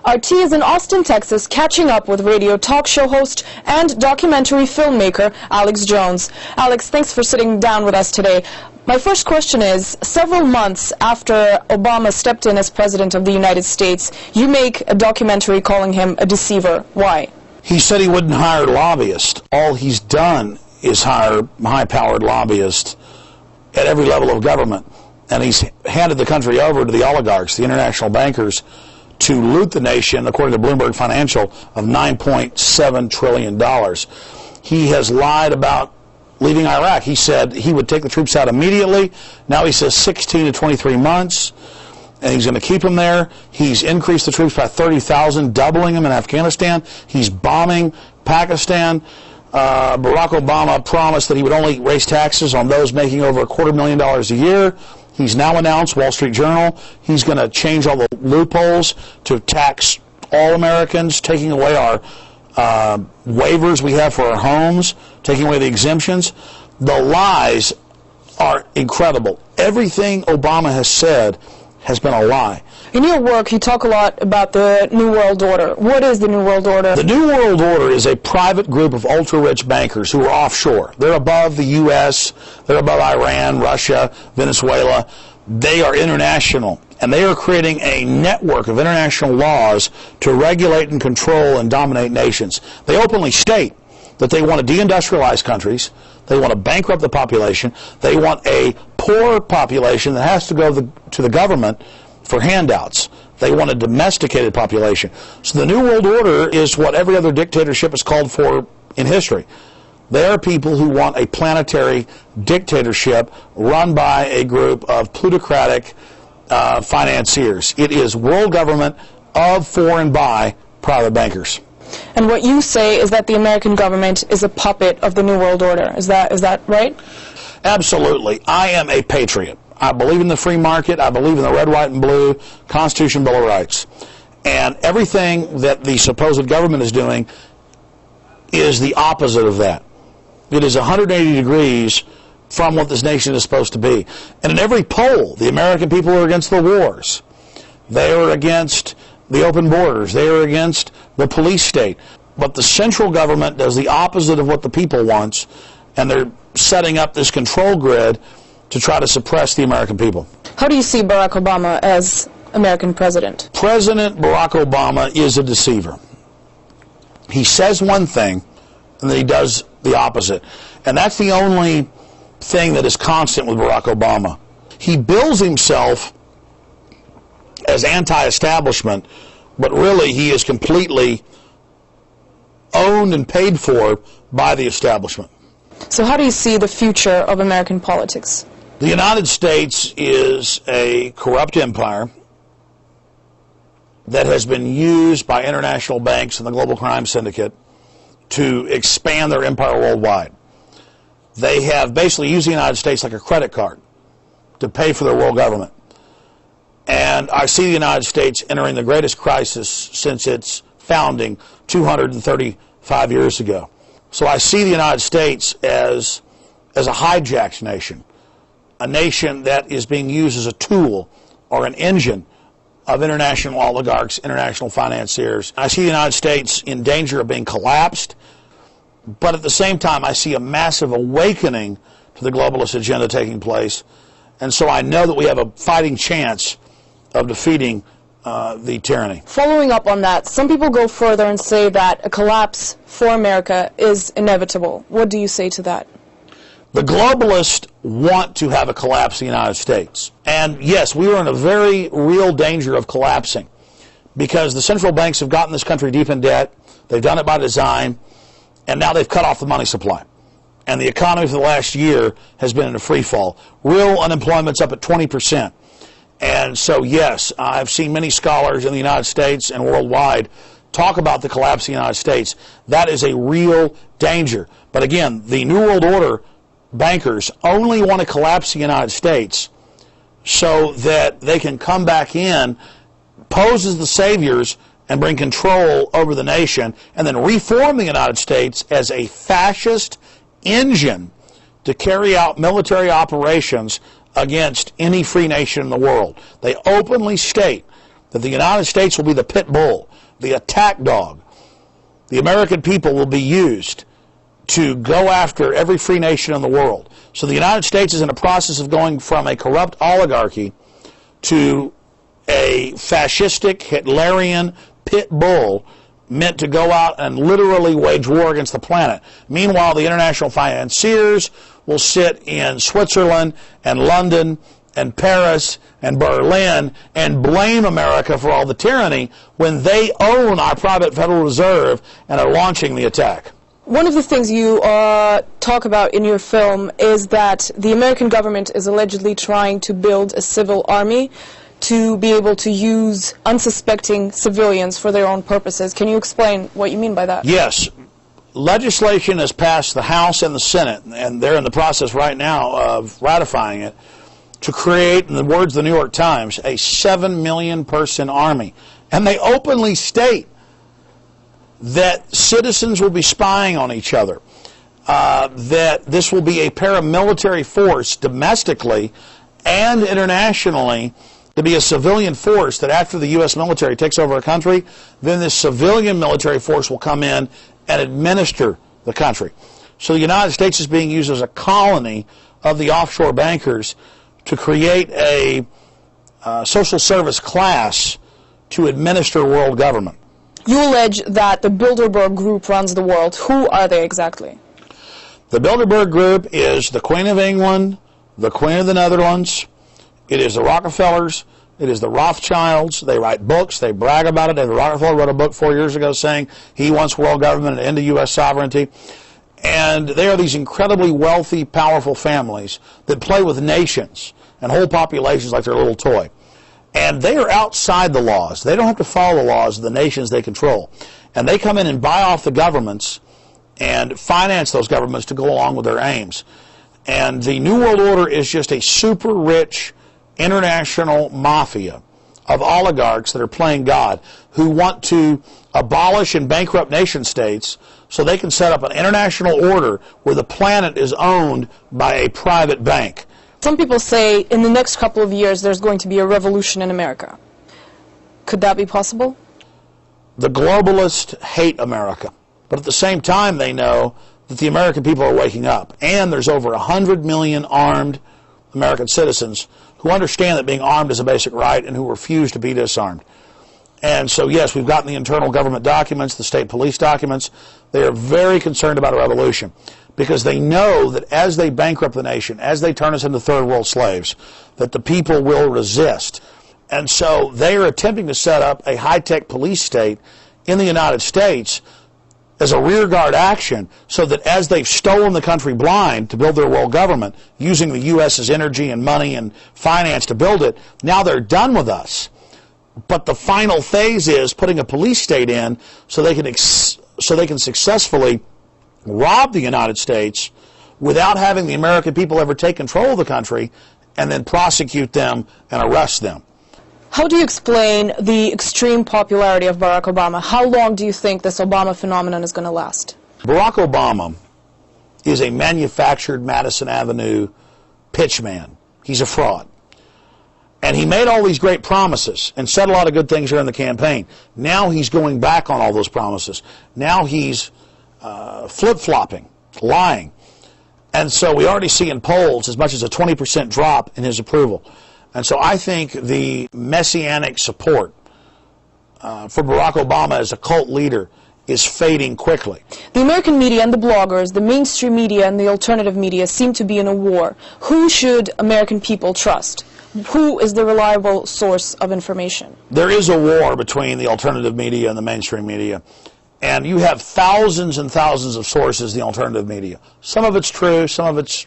RT is in Austin, Texas, catching up with radio talk show host and documentary filmmaker Alex Jones. Alex, thanks for sitting down with us today. My first question is, several months after Obama stepped in as President of the United States, you make a documentary calling him a deceiver. Why? He said he wouldn't hire lobbyists. All he's done is hire high-powered lobbyists at every level of government. And he's handed the country over to the oligarchs, the international bankers, to loot the nation, according to Bloomberg Financial, of $9.7 trillion. He has lied about leaving Iraq. He said he would take the troops out immediately. Now he says 16 to 23 months, and he's going to keep them there. He's increased the troops by 30,000, doubling them in Afghanistan. He's bombing Pakistan. Barack Obama promised that he would only raise taxes on those making over $250,000 a year. He's now announced, Wall Street Journal, he's going to change all the loopholes to tax all Americans, taking away our waivers we have for our homes, taking away the exemptions. The lies are incredible. Everything Obama has said has been a lie. In your work, you talk a lot about the New World Order. What is the New World Order? The New World Order is a private group of ultra-rich bankers who are offshore. They're above the U.S., they're above Iran, Russia, Venezuela. They are international, and they are creating a network of international laws to regulate and control and dominate nations. They openly state that they want to deindustrialize countries, they want to bankrupt the population, they want a poor population that has to go to the government for handouts. They want a domesticated population. So the New World Order is what every other dictatorship is called for in history. They are people who want a planetary dictatorship run by a group of plutocratic financiers. It is world government of, for, and by private bankers. And what you say is that the American government is a puppet of the New World Order. Is that right? Absolutely. I am a patriot. I believe in the free market. I believe in the red, white, and blue Constitution, Bill of Rights. And everything that the supposed government is doing is the opposite of that. It is 180 degrees from what this nation is supposed to be. And in every poll, the American people are against the wars. They are against the open borders. They are against the police state. But the central government does the opposite of what the people wants, and they're setting up this control grid to try to suppress the American people. How do you see Barack Obama as American president? President Barack Obama is a deceiver. He says one thing, and then he does the opposite. And that's the only thing that is constant with Barack Obama. He bills himself as anti-establishment, but really he is completely owned and paid for by the establishment. So how do you see the future of American politics? The United States is a corrupt empire that has been used by international banks and the global crime syndicate to expand their empire worldwide. They have basically used the United States like a credit card to pay for their world government. And I see the United States entering the greatest crisis since its founding 235 years ago. So I see the United States as a hijacked nation, a nation that is being used as a tool or an engine of international oligarchs, international financiers. I see the United States in danger of being collapsed, but at the same time I see a massive awakening to the globalist agenda taking place, and so I know that we have a fighting chance of defeating the tyranny. Following up on that, some people go further and say that a collapse for America is inevitable. What do you say to that? The globalists want to have a collapse in the United States. And yes, we are in a very real danger of collapsing because the central banks have gotten this country deep in debt. They've done it by design, and now they've cut off the money supply. And the economy for the last year has been in a free fall. Real unemployment's up at 20%. And so, yes, I've seen many scholars in the United States and worldwide talk about the collapse of the United States. That is a real danger. But again, the New World Order bankers only want to collapse the United States so that they can come back in, pose as the saviors, and bring control over the nation, and then reform the United States as a fascist engine to carry out military operations against any free nation in the world. They openly state that the United States will be the pit bull. the attack dog. The American people will be used to go after every free nation in the world. So the United States is in a process of going from a corrupt oligarchy to a fascistic, Hitlerian pit bull meant to go out and literally wage war against the planet. Meanwhile, the international financiers will sit in Switzerland and London and Paris and Berlin and blame America for all the tyranny when they own our private Federal Reserve and are launching the attack. One of the things you talk about in your film is that the American government is allegedly trying to build a civil army to be able to use unsuspecting civilians for their own purposes. Can you explain what you mean by that? Yes. Legislation has passed the House and the Senate, and they're in the process right now of ratifying it, to create, in the words of the New York Times, a 7 million person army. And they openly state that citizens will be spying on each other, that this will be a paramilitary force domestically and internationally, to be a civilian force that after the U.S. military takes over a country, then this civilian military force will come in and administer the country. So the United States is being used as a colony of the offshore bankers to create a social service class to administer world government. You allege that the Bilderberg Group runs the world. Who are they exactly? The Bilderberg Group is the Queen of England, the Queen of the Netherlands, it is the Rockefellers, it is the Rothschilds. They write books, they brag about it. David Rockefeller wrote a book 4 years ago saying he wants world government and end to U.S. sovereignty. And they are these incredibly wealthy, powerful families that play with nations and whole populations like they're a little toy. And they are outside the laws. They don't have to follow the laws of the nations they control. And they come in and buy off the governments and finance those governments to go along with their aims. And the New World Order is just a super rich international mafia of oligarchs that are playing God, who want to abolish and bankrupt nation states so they can set up an international order where the planet is owned by a private bank. Some people say in the next couple of years there's going to be a revolution in America. Could that be possible? The globalists hate America, but at the same time they know that the American people are waking up, and there's over 100 million armed American citizens who understand that being armed is a basic right and who refuse to be disarmed. And so, yes, we've gotten the internal government documents, the state police documents. They are very concerned about a revolution because they know that as they bankrupt the nation, as they turn us into third world slaves, that the people will resist. And so they are attempting to set up a high-tech police state in the United States as a rearguard action so that as they've stolen the country blind to build their world government, using the U.S.'s energy and money and finance to build it, now they're done with us. But the final phase is putting a police state in so they can successfully rob the United States without having the American people ever take control of the country and then prosecute them and arrest them. How do you explain the extreme popularity of Barack Obama? How long do you think this Obama phenomenon is going to last? Barack Obama is a manufactured Madison Avenue pitchman. He's a fraud. And he made all these great promises and said a lot of good things during the campaign. Now he's going back on all those promises. Now he's flip-flopping, lying. And so we already see in polls as much as a 20% drop in his approval. And so I think the messianic support for Barack Obama as a cult leader is fading quickly. The American media and the bloggers, the mainstream media and the alternative media seem to be in a war. Who should American people trust? Who is the reliable source of information? There is a war between the alternative media and the mainstream media. And you have thousands and thousands of sources in the alternative media. Some of it's true, some of it's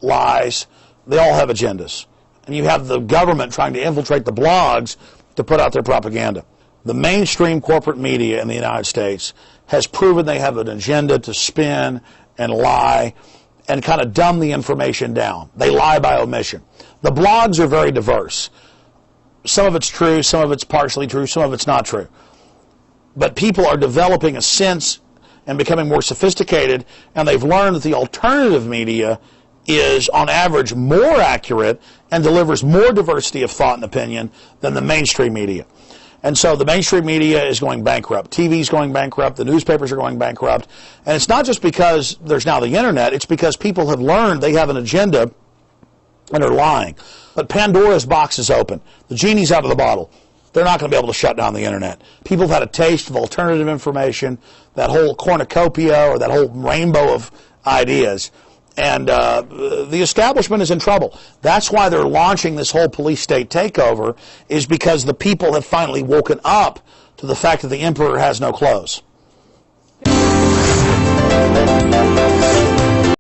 lies. They all have agendas. And you have the government trying to infiltrate the blogs to put out their propaganda. The mainstream corporate media in the United States has proven they have an agenda to spin and lie and kind of dumb the information down. They lie by omission. The blogs are very diverse. Some of it's true, some of it's partially true, some of it's not true. But people are developing a sense and becoming more sophisticated, and they've learned that the alternative media is on average more accurate and delivers more diversity of thought and opinion than the mainstream media. And so the mainstream media is going bankrupt. TV is going bankrupt. The newspapers are going bankrupt. And it's not just because there's now the internet. It's because people have learned they have an agenda and are lying. But Pandora's box is open. The genie's out of the bottle. They're not going to be able to shut down the internet. People have had a taste of alternative information, that whole cornucopia or that whole rainbow of ideas. And the establishment is in trouble. That's why they're launching this whole police-state takeover, is because the people have finally woken up to the fact that the emperor has no clothes.